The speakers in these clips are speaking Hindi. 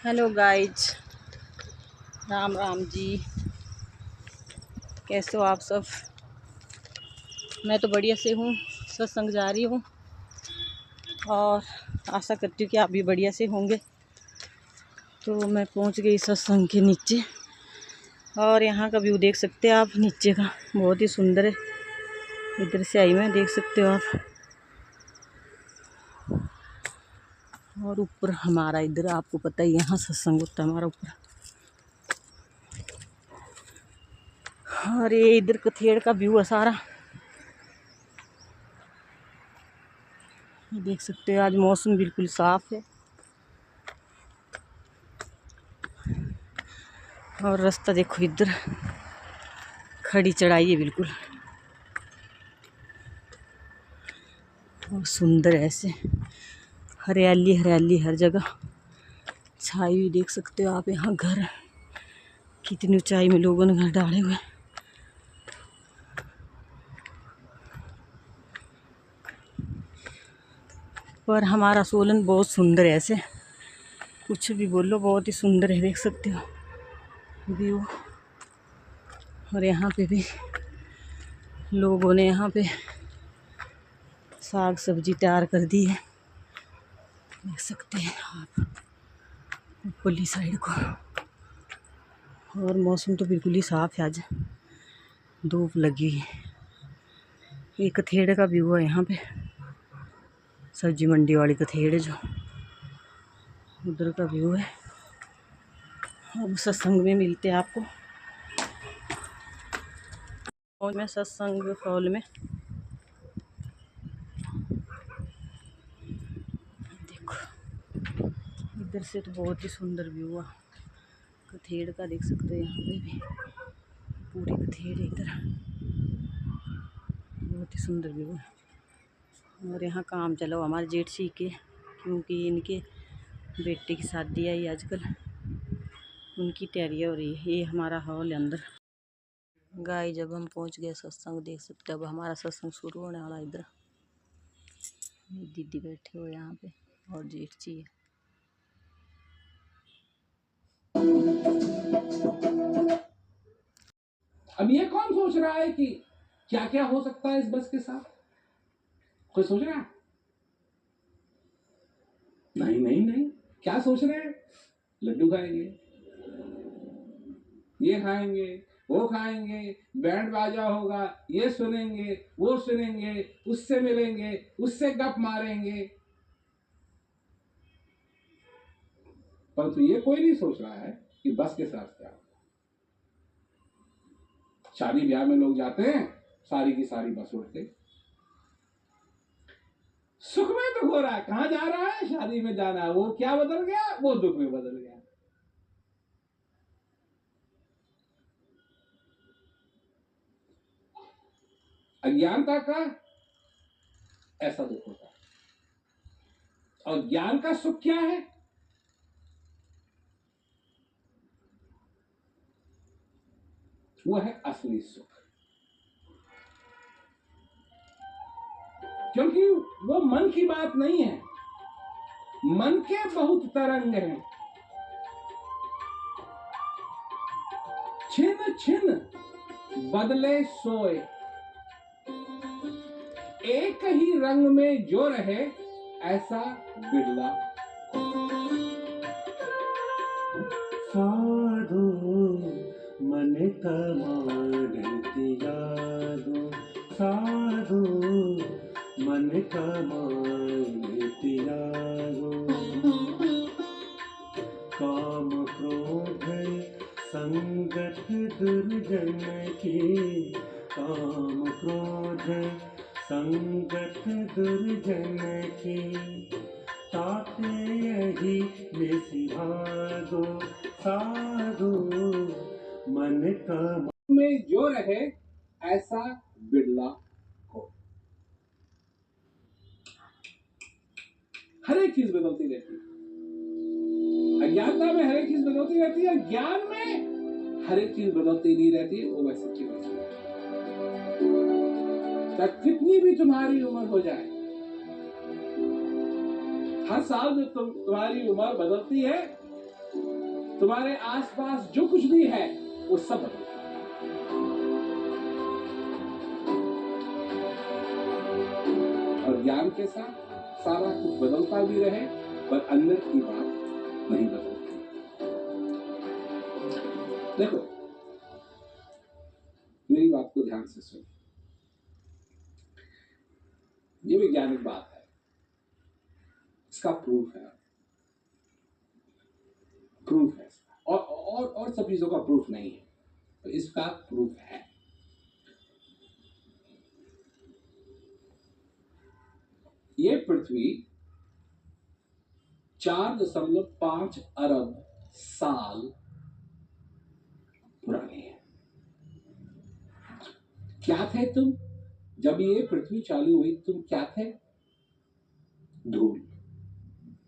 Hello guys, Ram Ram ji. कैसे हो आप सब? मैं तो बढ़िया से हूँ। सत्संग जा रही हूँ और आशा करती हूँ कि आप भी बढ़िया से होंगे। तो मैं पहुँच गई सत्संग के नीचे और यहाँ का व्यू देख सकते हैं आप। नीचे का बहुत ही सुंदर है। इधर से आई मैं, देख सकते हो आप। और ऊपर हमारा, इधर आपको पता ही, यहाँ सत्संग होता है हमारा ऊपर। और ये इधर कथेड़ का व्यू है सारा, देख सकते हो। आज मौसम बिल्कुल साफ है और रास्ता देखो, इधर खड़ी चढ़ाई है बिल्कुल। और सुंदर ऐसे हरियाली हरियाली हर जगह छाई हुई, देख सकते हो आप। यहाँ घर, कितनी ऊंचाई में लोगों ने घर डाले हुए। पर हमारा सोलन बहुत सुंदर है, ऐसे कुछ भी बोलो, बहुत ही सुंदर है, देख सकते हो व्यू। और यहाँ पे भी लोगों ने यहाँ पे साग सब्जी तैयार कर दी है, देख सकते हैं आप ऊपरली साइड को। और मौसम तो बिल्कुल ही साफ है, आज धूप लगी है। ये कथेड़ का व्यू है यहाँ पे, सब्जी मंडी वाली कथेड़ जो उधर का व्यू है। अब सत्संग में मिलते हैं आपको, और मैं सत्संग हॉल में। देखो इधर से तो बहुत ही सुंदर व्यू है कथेड़ का, देख सकते हो। यहाँ पे भी पूरी कथेड़ है इधर, बहुत ही सुंदर व्यू है। और यहाँ काम चला हुआ हमारे जेठ जी के, क्योंकि इनके बेटे की शादी आई आजकल, उनकी तैयारियाँ हो रही है। ये हमारा हॉल है अंदर। गाय, जब हम पहुँच गए सत्संग, देख सकते हो अब हमारा सत्संग शुरू होने वाला। इधर दीदी बैठे हो यहाँ पे और जेठ जी है। अब ये कौन सोच रहा है कि क्या क्या हो सकता है इस बस के साथ? कोई सोच रहा है? नहीं नहीं नहीं। क्या सोच रहे हैं? लड्डू खाएंगे, ये खाएंगे, वो खाएंगे, बैंड बाजा होगा, ये सुनेंगे, वो सुनेंगे, उससे मिलेंगे, उससे गप मारेंगे। परंतु ये कोई नहीं सोच रहा है कि बस के साथ क्या। शादी ब्याह में लोग जाते हैं, सारी की सारी बस उड़ते, सुख में दुख हो रहा है। कहां जा रहा है? शादी में जाना है। वो क्या बदल गया? वो दुख में बदल गया। अज्ञानता का ऐसा दुख होता है, और ज्ञान का सुख क्या है? वो है असली सुख, क्योंकि वो मन की बात नहीं है। मन के बहुत तरंग हैं, छिन छिन बदले सोए, एक ही रंग में जो रहे ऐसा बिरला। साधु मन कमान त्यागो, साधु मन कमान त्यागो, काम क्रोध संगत दुर्जन की, काम क्रोध संगत दुर्जन की, ताते यही निसिभागो, साधु मन का में जो रहे ऐसा बिरला हो। हर एक चीज बदलती रहती है। अज्ञानता में हर एक चीज बदलती रहती है, ज्ञान में हर एक चीज बदलती नहीं रहती। वो वैसे की वैसी है। कितनी भी तुम्हारी उम्र हो जाए, हर साल जब तुम्हारी उम्र बदलती है, तुम्हारे आसपास जो कुछ भी है वो सब बदलता है। और ज्ञान के साथ सारा कुछ बदलता भी रहे पर अंदर की बात नहीं बदलती। देखो, मेरी बात को ध्यान से सुनो। ये वैज्ञानिक बात है, इसका प्रूफ है, प्रूफ है इसका। और सब चीजों का प्रूफ नहीं है, तो इसका प्रूफ है। ये पृथ्वी 4.5 अरब साल पुरानी है। क्या थे तुम जब ये पृथ्वी चालू हुई? तुम क्या थे? धूल।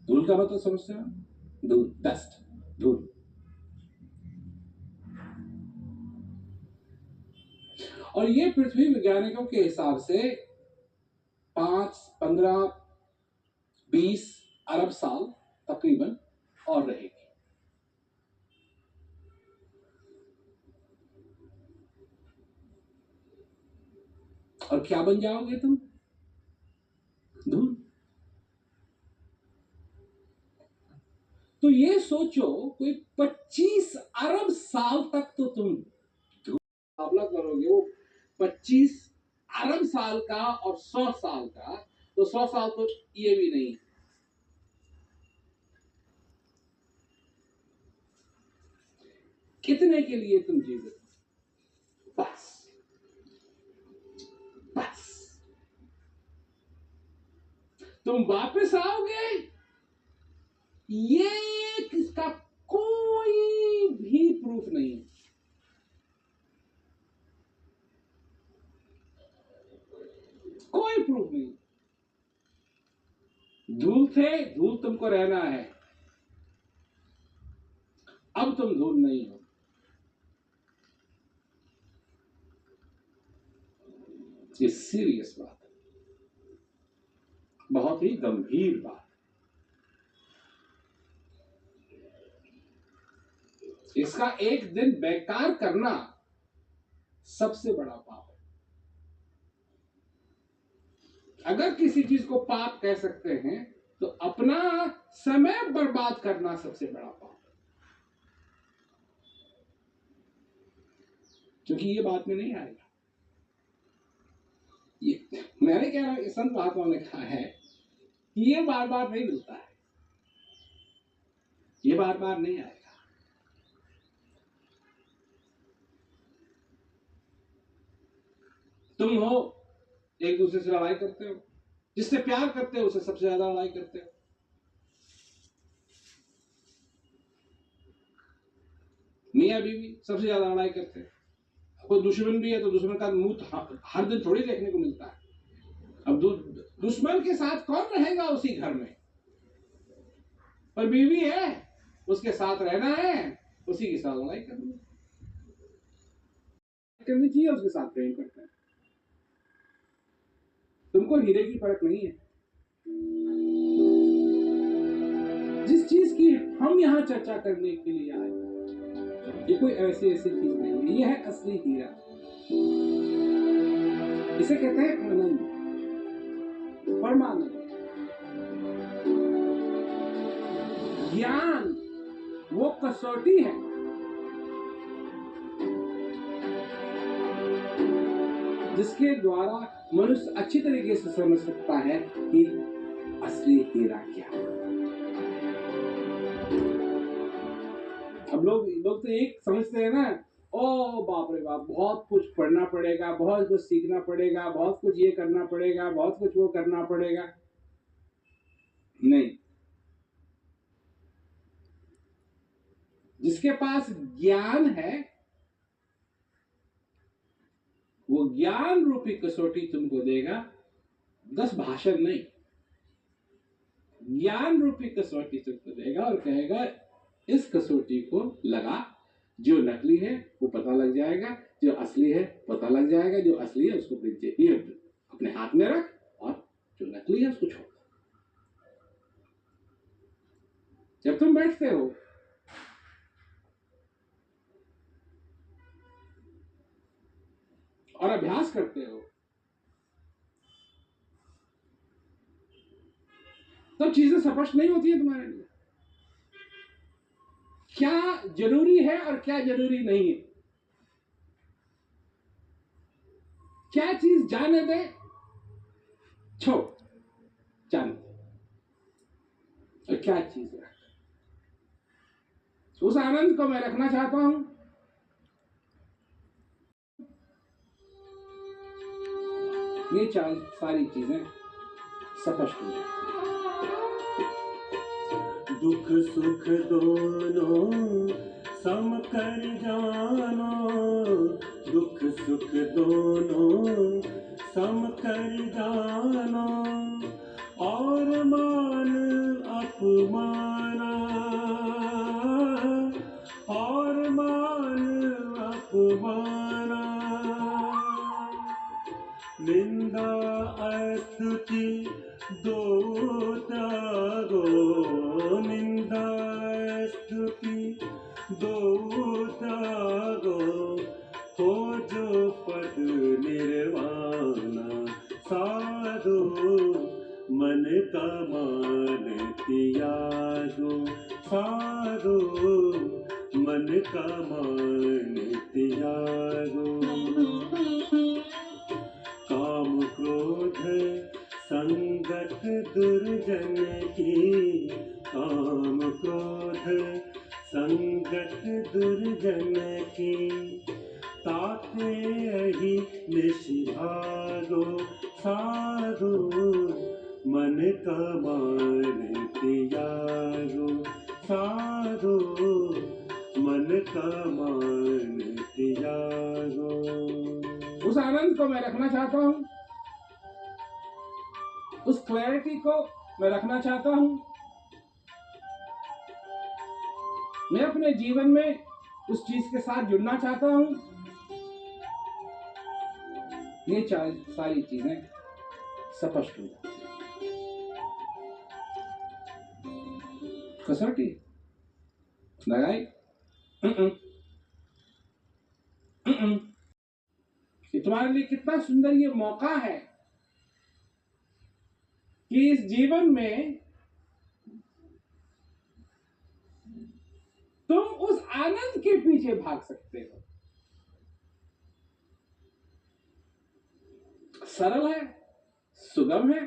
धूल का मतलब समझते हो? धूल, डस्ट, धूल। और ये पृथ्वी वैज्ञानिकों के हिसाब से 5, 15, 20 अरब साल तकरीबन और रहेगी। और क्या बन जाओगे तुम? धूल। तो ये सोचो, कोई 25 अरब साल तक तो तुम मुकाबला करोगे। वो 25 अरब साल का और 100 साल का, तो 100 साल तो ये भी नहीं। कितने के लिए तुम जीवित? बस बस। तुम वापस आओगे, ये किसका कोई भी प्रूफ नहीं। कोई प्रूफ नहीं। धूल थे, धूल तुमको रहना है। अब तुम धूल नहीं हो। ये सीरियस बात है, बहुत ही गंभीर बात। इसका एक दिन बेकार करना सबसे बड़ा पाप है। अगर किसी चीज को पाप कह सकते हैं तो अपना समय बर्बाद करना सबसे बड़ा पाप है। क्योंकि ये बात में नहीं आएगा। ये मैंने कह रहा हूं, संत महात्मा ने कहा है कि ये बार बार नहीं मिलता है, ये बार बार नहीं आएगा। तुम हो, एक दूसरे से लड़ाई करते हो, जिससे प्यार करते हो उससे सबसे ज्यादा लड़ाई करते हो। मियाँ बीवी सबसे ज्यादा लड़ाई करते हैं। कोई दुश्मन भी है तो दुश्मन का मुंह हर दिन थोड़ी देखने को मिलता है। अब दुश्मन के साथ कौन रहेगा उसी घर में? पर बीवी है, उसके साथ रहना है, उसी के साथ लड़ाई करनी चाहिए, उसके साथ प्रेम करते हैं। तुमको हीरे की परख नहीं है। जिस चीज की हम यहाँ चर्चा करने के लिए आए, ये कोई ऐसी चीज नहीं है, ये है असली हीरा। इसे कहते हैं आनंद, परमानंद। ज्ञान वो कसौटी है जिसके द्वारा मनुष्य अच्छी तरीके से समझ सकता है कि असली हीरा क्या है। अब लोग तो एक समझते हैं ना, ओ बाप रे बाप, बहुत कुछ पढ़ना पड़ेगा, बहुत कुछ सीखना पड़ेगा, बहुत कुछ ये करना पड़ेगा, बहुत कुछ वो करना पड़ेगा। नहीं, जिसके पास ज्ञान है वो ज्ञान रूपी कसौटी तुमको देगा। 10 भाषण नहीं, ज्ञान रूपी कसौटी तुमको देगा और कहेगा इस कसौटी को लगा, जो नकली है वो पता लग जाएगा, जो असली है पता लग जाएगा। जो असली है उसको अपने हाथ में रख और जो नकली है उसको छोड़। जब तुम बैठते हो और अभ्यास करते हो तो चीजें स्पष्ट नहीं होती है तुम्हारे लिए। क्या जरूरी है और क्या जरूरी नहीं है, क्या चीज जाने दे, छोड़, जाने दे, और क्या चीज रख। उस आनंद को मैं रखना चाहता हूं। ये सारी चीजें स्पष्ट हो जाए। दुख सुख दोनों सम कर जानो, दुख सुख दोनों सम कर जानो, और मान अपमाना, और मान अपमाना, निंदा स्तुति दो त्यागो, निंदा स्तुति दो त्यागो, हो जो पद निर्वाणा, साधो मन का मान त्यागो, साधो मन का मान त्यागो। काम क्रोध संगत दुर्जन की, काम क्रोध संगत दुर्जन की, ताते अहि निषिभागो, साधु मन का मान त्यागो, साधु मन का मान त्यागो। उस आनंद को मैं रखना चाहता हूं, उस क्लैरिटी को मैं रखना चाहता हूं। मैं अपने जीवन में उस चीज के साथ जुड़ना चाहता हूं। ये सारी चीजें स्पष्ट हो जाती। कसौटी लगाई, कि तुम्हारे लिए कितना सुंदर ये मौका है कि इस जीवन में तुम उस आनंद के पीछे भाग सकते हो। सरल है, सुगम है,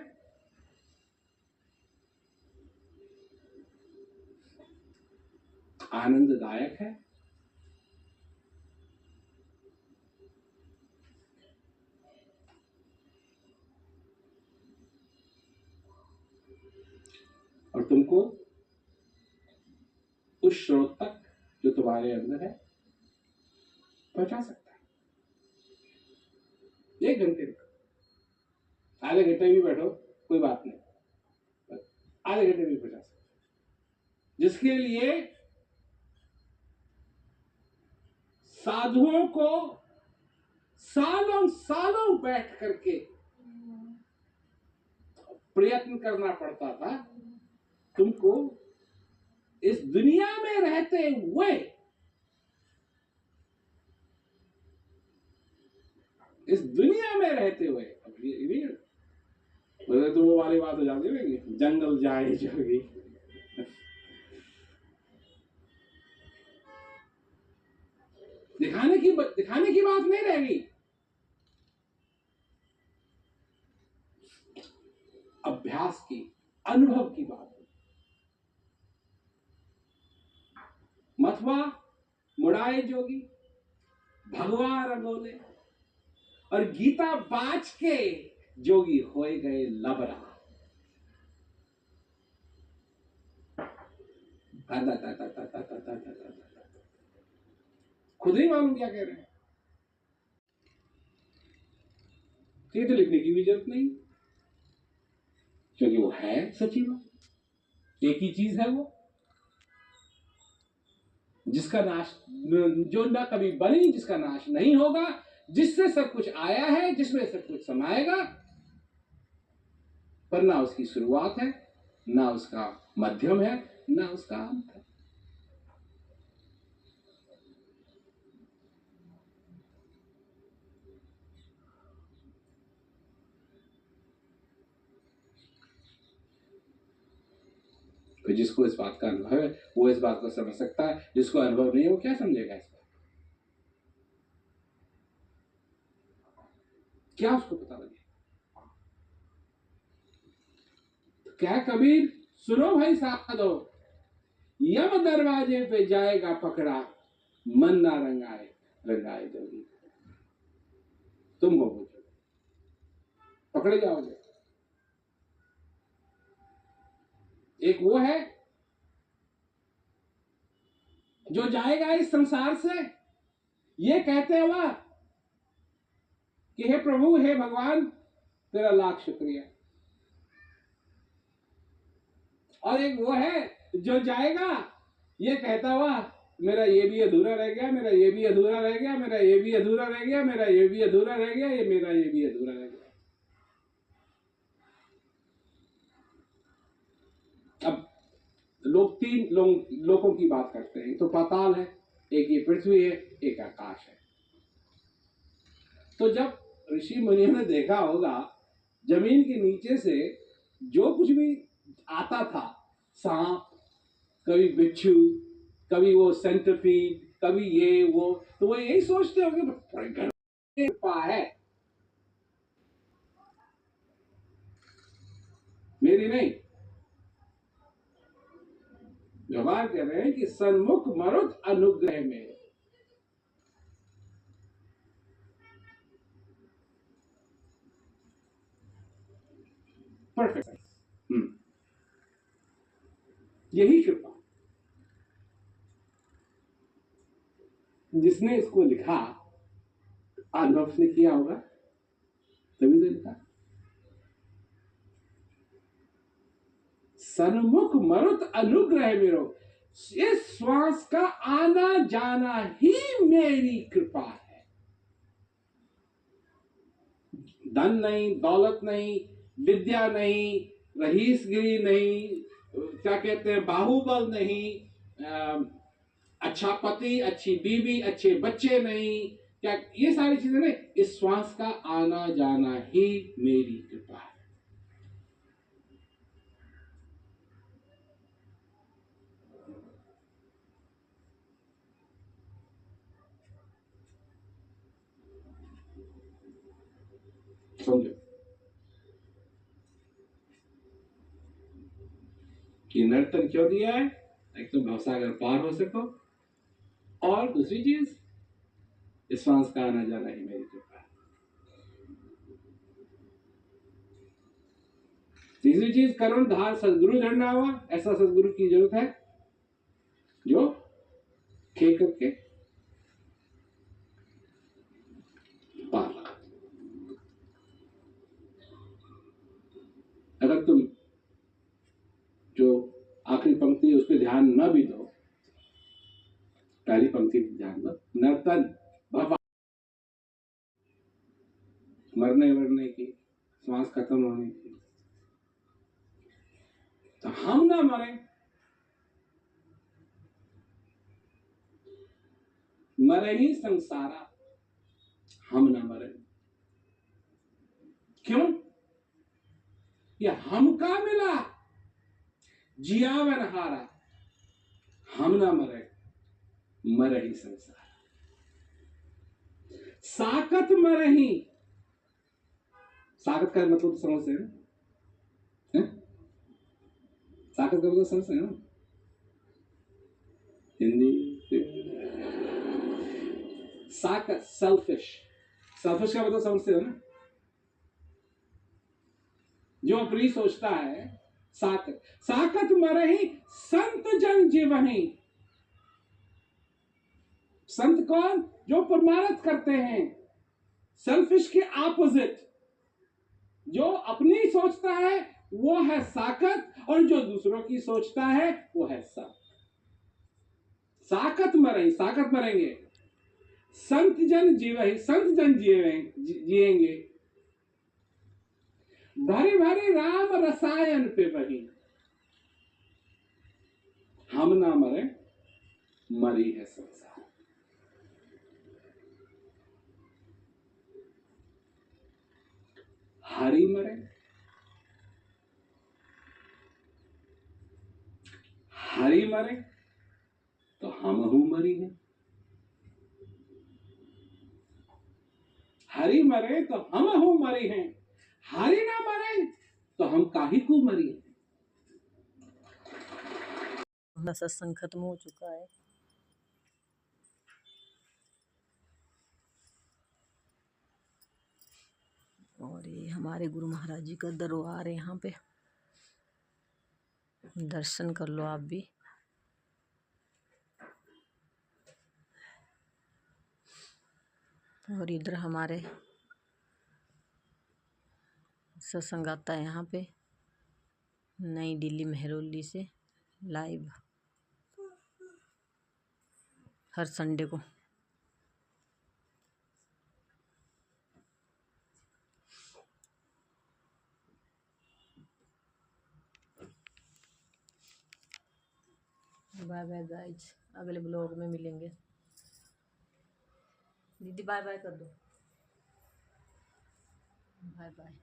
आनंददायक है। और तुमको उस स्रोत तक जो तुम्हारे अंदर है पहुंचा सकता है। 1 घंटे में, आधे घंटे भी बैठो कोई बात नहीं, आधे घंटे भी पहुंचा सकता है। जिसके लिए साधुओं को सालों सालों बैठ करके प्रयत्न करना पड़ता था, तुमको इस दुनिया में रहते हुए, इस दुनिया में रहते हुए, अब ये भी तो वो वाली बात हो जाती है कि जंगल जाए जोगी। दिखाने की बात नहीं रहेगी, अभ्यास की, अनुभव की बात। मथवा मुड़ाए जोगी, भगवा रंगोले, और गीता बाच के जोगी होए गए लबरा। खुद ही मालूम क्या कह रहे हैं। ये तो लिखने की भी जरूरत नहीं, क्योंकि वो है सच्ची बात। एक ही चीज है वो, जिसका नाश, जो ना कभी बनी, जिसका नाश नहीं होगा, जिससे सब कुछ आया है, जिसमें सब कुछ समाएगा, पर ना उसकी शुरुआत है, ना उसका मध्यम है, ना उसका अंत है। तो जिसको इस बात का अनुभव है वो इस बात को समझ सकता है, जिसको अनुभव नहीं है वो क्या समझेगा इस बात, क्या उसको पता लगे। क्या कबीर, सुनो भाई साधो, यम दरवाजे पे जाएगा पकड़ा, मन ना रंगाए रंगाए दोगी। तुम हो वो जो पकड़े जाओगे। एक वो है जो जाएगा इस संसार से ये कहते हुआ कि हे प्रभु, हे भगवान, तेरा लाख शुक्रिया। और एक वो है जो जाएगा ये कहता हुआ मेरा ये भी अधूरा रह गया, मेरा ये भी अधूरा रह गया, मेरा ये भी अधूरा रह गया, मेरा ये भी अधूरा रह गया, ये मेरा ये भी अधूरा रह गया। अब लोग तीन लोगों की बात करते हैं, तो पाताल है, एक ये पृथ्वी है, एक आकाश है। तो जब ऋषि मुनियों ने देखा होगा जमीन के नीचे से जो कुछ भी आता था, सांप, कभी बिच्छू, कभी वो सेंटरफीड, कभी ये वो, तो वो यही सोचते होंगे कृपा है, मेरी नहीं। भगवान कह रहे हैं कि सन्मुख मरुत अनुग्रह में। परफेक्ट। यही कृपा, जिसने इसको लिखा अनुभव ने किया होगा तभी तो लिखा। सन्मुख मरुत अनुग्रह मेरो, इस श्वास का आना जाना ही मेरी कृपा है। धन नहीं, दौलत नहीं, विद्या नहीं, रहीसगिरी नहीं, क्या कहते हैं, बाहुबल नहीं, अच्छा पति, अच्छी बीवी, अच्छे बच्चे नहीं, क्या ये सारी चीजें नहीं, इस श्वास का आना जाना ही मेरी कृपा है। समझो कि नर्तन क्यों दिया है, एक तो भवसागर पार हो सको, और दूसरी चीज इस श्वास का आना जाना ही मेरी कृपा है। तीसरी चीज करुण धार सदगुरु झंडा हुआ, ऐसा सदगुरु की जरूरत है जो खे करके पार लगा। अगर तुम जो आखिरी पंक्ति है उस पर ध्यान न भी दो, पहली पंक्ति पर ध्यान दो, नर्तन भव, मरने वरने की, श्वास खत्म होने की, तो हम ना मरे, मरे ही संसारा, हम ना मरे। क्यों? ये हमका मिला जियावन हारा, हम ना मरे, मरे ही संसार। साकत मरे ही, साकत का मतलब तो समझते हैं ना, साकत का मतलब समझते हैं ना, हिंदी साकत, सेल्फिश, सेल्फिश का मतलब समझते हो ना, जो अपनी सोचता है, साकत। साकत मरही संत जन जीवनी, संत कौन? जो परमार्थ करते हैं, सेल्फिश के ऑपोजिट, जो अपनी सोचता है वो है साकत, और जो दूसरों की सोचता है वो है संत। साकत मरेंगे, साकत मरेंगे, संत जन जीवे, संत जन जिएंगे, भरे भरे राम रसायन पे बही, हम ना मरे, मरी है संसार। हरि मरे, हरी मरे तो हमहू मरी हैं, हरी मरे तो हमहू मरी हैं, हरी ना मरे तो हम काहे को मरी हैं। हमारा सत्संग खत्म हो चुका है। और ये हमारे गुरु महाराज जी का दरबार है, यहाँ पे दर्शन कर लो आप भी। और इधर हमारे सत्संग आता है यहाँ पे नई दिल्ली मेहरौली से लाइव हर संडे को। बाय बाय गाइज, अगले ब्लॉग में मिलेंगे। दीदी बाय बाय कर दो, बाय बाय।